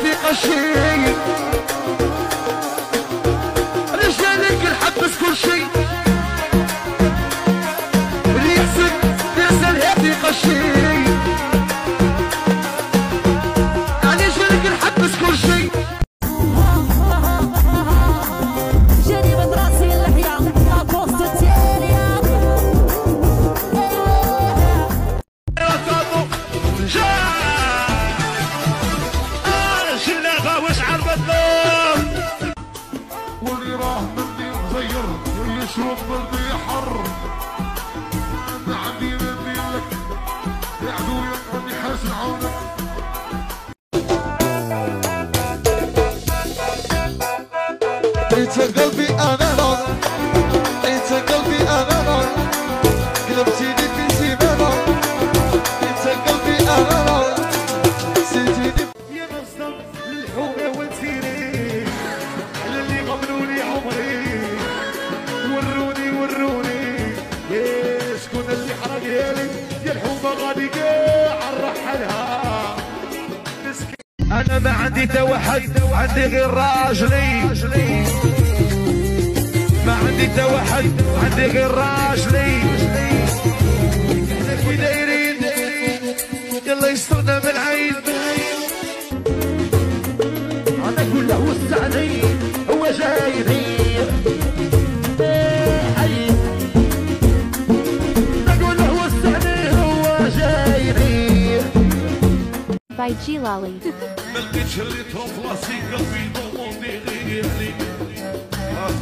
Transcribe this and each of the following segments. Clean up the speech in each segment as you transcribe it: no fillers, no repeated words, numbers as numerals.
في قشي رجالك نحبس كل شي اللي يحسب يرسلها في قشي يعني رجالك نحبس كل شي جاني من راسي اللحية لاكوست التالية واللي راه مني مغير واللي يشرب مني حر ما عندي مني لك يا عدوي راني حاسن عونك انت قلبي انا نار انت قلبي انا نار قلبتيني في سيمانه انت قلبي انا نار سيتيني يا مصدر للحومه وتسيري اللي قبلوني عمري وروني شكون اللي حرق لي يا الحومه غادي كاع نرحلها انا ما عندي توحد عندي غير راجلي ما عندي توحد عندي غير راجلي احنا كي دايرين يلا يسترنا من العين انا كله وسعني هو جايني نقول له وسعني هو جايني by G Lolly. ما لقيتش اللي تروفلاسي قلبي ضموني غيري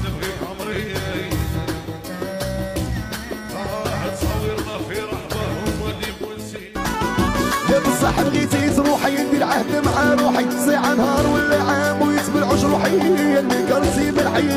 نبغي عمري تصاورنا في رحبه هما اللي مونسين يا بصح بغيتي تروحي ندير عهد مع روحي ساعة نهار ولا عام ويتبلعوا جروحي اللي كرسي بالحي